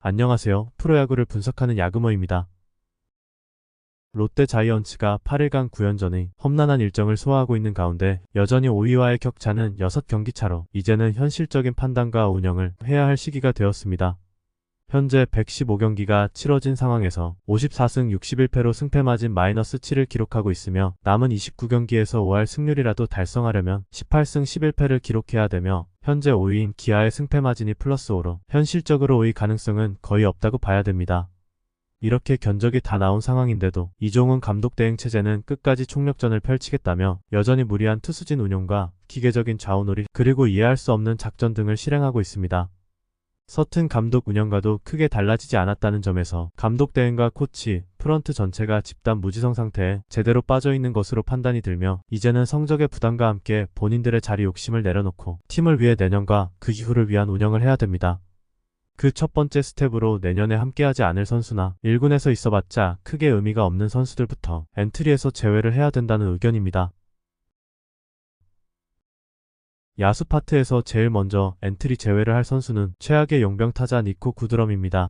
안녕하세요. 프로야구를 분석하는 야구모입니다. 롯데 자이언츠가 8일간 9연전의 험난한 일정을 소화하고 있는 가운데 여전히 5위와의 격차는 6경기 차로 이제는 현실적인 판단과 운영을 해야 할 시기가 되었습니다. 현재 115경기가 치러진 상황에서 54승 61패로 승패 마진 -7을 기록하고 있으며 남은 29경기에서 5할 승률이라도 달성하려면 18승 11패를 기록해야 되며 현재 5위인 기아의 승패 마진이 +5로 현실적으로 5위 가능성은 거의 없다고 봐야 됩니다. 이렇게 견적이 다 나온 상황인데도 이종훈 감독 대행 체제는 끝까지 총력전을 펼치겠다며 여전히 무리한 투수진 운용과 기계적인 좌우놀이 그리고 이해할 수 없는 작전 등을 실행하고 있습니다. 서튼 감독 운영과도 크게 달라지지 않았다는 점에서 감독 대행과 코치, 프런트 전체가 집단 무지성 상태에 제대로 빠져있는 것으로 판단이 들며 이제는 성적의 부담과 함께 본인들의 자리 욕심을 내려놓고 팀을 위해 내년과 그 이후를 위한 운영을 해야 됩니다. 그 첫 번째 스텝으로 내년에 함께하지 않을 선수나 1군에서 있어봤자 크게 의미가 없는 선수들부터 엔트리에서 제외를 해야 된다는 의견입니다. 야수 파트에서 제일 먼저 엔트리 제외를 할 선수는 최악의 용병 타자 니코 구드럼입니다.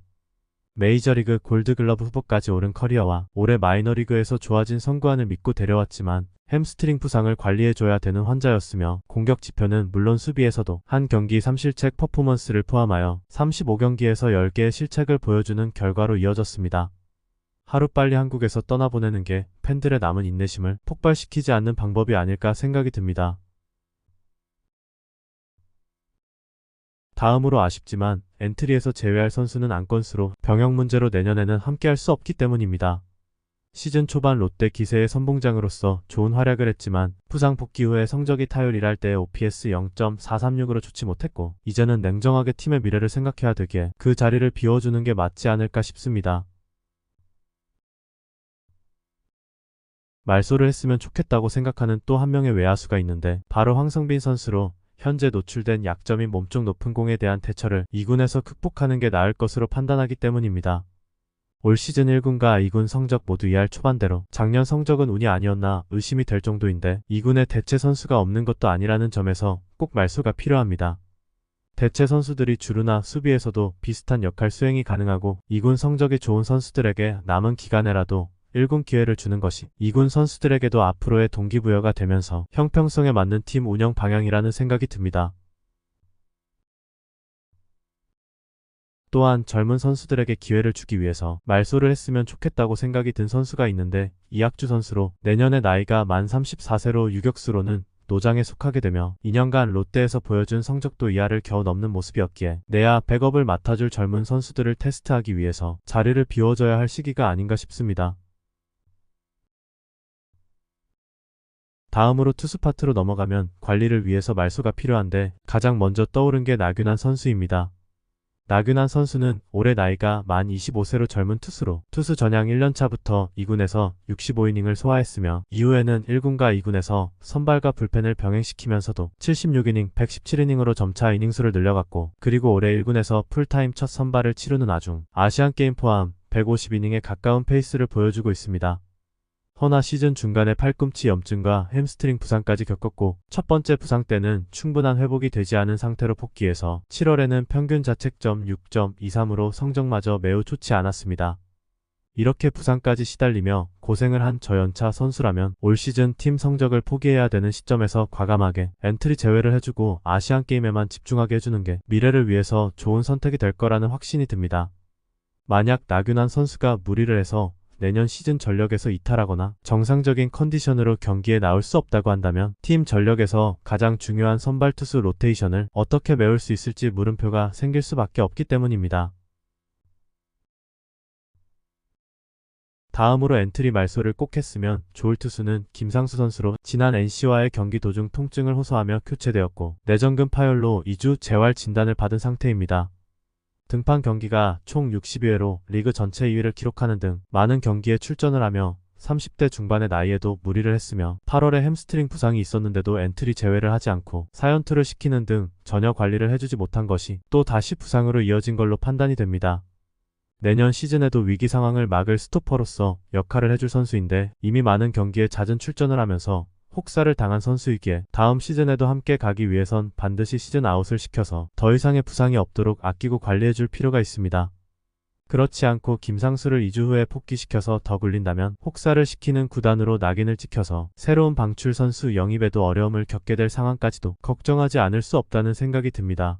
메이저리그 골드글러브 후보까지 오른 커리어와 올해 마이너리그에서 좋아진 선구안을 믿고 데려왔지만 햄스트링 부상을 관리해줘야 되는 환자였으며 공격 지표는 물론 수비에서도 한 경기 3실책 퍼포먼스를 포함하여 35경기에서 10개의 실책을 보여주는 결과로 이어졌습니다. 하루빨리 한국에서 떠나보내는 게 팬들의 남은 인내심을 폭발시키지 않는 방법이 아닐까 생각이 듭니다. 다음으로 아쉽지만 엔트리에서 제외할 선수는 안건수로 병역 문제로 내년에는 함께할 수 없기 때문입니다. 시즌 초반 롯데 기세의 선봉장으로서 좋은 활약을 했지만 부상 복귀 후에 성적이 타율이랄 때 OPS 0.436으로 좋지 못했고 이제는 냉정하게 팀의 미래를 생각해야 되기에 그 자리를 비워주는 게 맞지 않을까 싶습니다. 말소를 했으면 좋겠다고 생각하는 또 한 명의 외야수가 있는데 바로 황성빈 선수로 현재 노출된 약점인 몸쪽 높은 공에 대한 대처를 2군에서 극복하는 게 나을 것으로 판단하기 때문입니다. 올 시즌 1군과 2군 성적 모두 2할 초반대로 작년 성적은 운이 아니었나 의심이 될 정도인데 2군에 대체 선수가 없는 것도 아니라는 점에서 꼭 말소가 필요합니다. 대체 선수들이 주루나 수비에서도 비슷한 역할 수행이 가능하고 2군 성적이 좋은 선수들에게 남은 기간에라도 1군 기회를 주는 것이 2군 선수들에게도 앞으로의 동기부여가 되면서 형평성에 맞는 팀 운영 방향이라는 생각이 듭니다. 또한 젊은 선수들에게 기회를 주기 위해서 말소를 했으면 좋겠다고 생각이 든 선수가 있는데 이학주 선수로 내년에 나이가 만 34세로 유격수로는 노장에 속하게 되며 2년간 롯데에서 보여준 성적도 이하를 겨우 넘는 모습이었기에 내야 백업을 맡아줄 젊은 선수들을 테스트하기 위해서 자리를 비워줘야 할 시기가 아닌가 싶습니다. 다음으로 투수 파트로 넘어가면 관리를 위해서 말소가 필요한데 가장 먼저 떠오른 게 나균환 선수입니다. 나균환 선수는 올해 나이가 만 25세로 젊은 투수로 투수 전향 1년차부터 2군에서 65이닝을 소화했으며 이후에는 1군과 2군에서 선발과 불펜을 병행시키면서도 76이닝 117이닝으로 점차 이닝수를 늘려갔고 그리고 올해 1군에서 풀타임 첫 선발을 치르는 와중 아시안게임 포함 150이닝에 가까운 페이스를 보여주고 있습니다. 허나 시즌 중간에 팔꿈치 염증과 햄스트링 부상까지 겪었고 첫 번째 부상 때는 충분한 회복이 되지 않은 상태로 복귀해서 7월에는 평균 자책점 6.23으로 성적마저 매우 좋지 않았습니다. 이렇게 부상까지 시달리며 고생을 한 저연차 선수라면 올 시즌 팀 성적을 포기해야 되는 시점에서 과감하게 엔트리 제외를 해주고 아시안게임에만 집중하게 해주는 게 미래를 위해서 좋은 선택이 될 거라는 확신이 듭니다. 만약 나균환 선수가 무리를 해서 내년 시즌 전력에서 이탈하거나 정상적인 컨디션으로 경기에 나올 수 없다고 한다면 팀 전력에서 가장 중요한 선발 투수 로테이션을 어떻게 메울 수 있을지 물음표가 생길 수밖에 없기 때문입니다. 다음으로 엔트리 말소를 꼭 했으면 좋을 투수는 김상수 선수로 지난 NC와의 경기 도중 통증을 호소하며 교체되었고 뇌전근 파열로 2주 재활 진단을 받은 상태입니다. 등판 경기가 총 62회로 리그 전체 2위를 기록하는 등 많은 경기에 출전을 하며 30대 중반의 나이에도 무리를 했으며 8월에 햄스트링 부상이 있었는데도 엔트리 제외를 하지 않고 사연투를 시키는 등 전혀 관리를 해주지 못한 것이 또 다시 부상으로 이어진 걸로 판단이 됩니다. 내년 시즌에도 위기 상황을 막을 스토퍼로서 역할을 해줄 선수인데 이미 많은 경기에 잦은 출전을 하면서 혹사를 당한 선수이기에 다음 시즌에도 함께 가기 위해선 반드시 시즌 아웃을 시켜서 더 이상의 부상이 없도록 아끼고 관리해줄 필요가 있습니다. 그렇지 않고 김상수를 2주 후에 복귀시켜서 더 굴린다면 혹사를 시키는 구단으로 낙인을 찍혀서 새로운 방출 선수 영입에도 어려움을 겪게 될 상황까지도 걱정하지 않을 수 없다는 생각이 듭니다.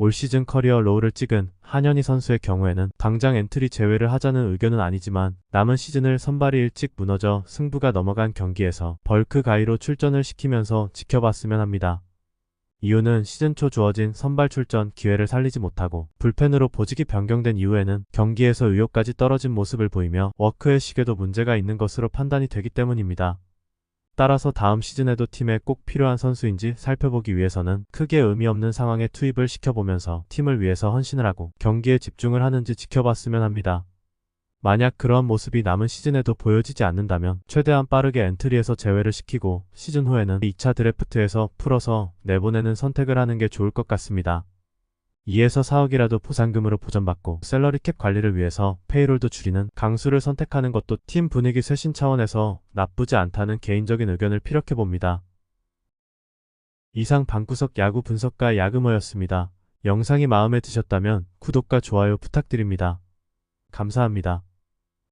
올 시즌 커리어 로우를 찍은 한현희 선수의 경우에는 당장 엔트리 제외를 하자는 의견은 아니지만 남은 시즌을 선발이 일찍 무너져 승부가 넘어간 경기에서 벌크 가이로 출전을 시키면서 지켜봤으면 합니다. 이유는 시즌 초 주어진 선발 출전 기회를 살리지 못하고 불펜으로 보직이 변경된 이후에는 경기에서 의욕까지 떨어진 모습을 보이며 워크의식에도 문제가 있는 것으로 판단이 되기 때문입니다. 따라서 다음 시즌에도 팀에 꼭 필요한 선수인지 살펴보기 위해서는 크게 의미 없는 상황에 투입을 시켜보면서 팀을 위해서 헌신을 하고 경기에 집중을 하는지 지켜봤으면 합니다. 만약 그러한 모습이 남은 시즌에도 보여지지 않는다면 최대한 빠르게 엔트리에서 제외를 시키고 시즌 후에는 2차 드래프트에서 풀어서 내보내는 선택을 하는 게 좋을 것 같습니다. 2에서 4억이라도 보상금으로 보전받고 셀러리캡 관리를 위해서 페이롤도 줄이는 강수를 선택하는 것도 팀 분위기 쇄신 차원에서 나쁘지 않다는 개인적인 의견을 피력해봅니다. 이상 방구석 야구 분석가 야그모였습니다. 영상이 마음에 드셨다면 구독과 좋아요 부탁드립니다. 감사합니다.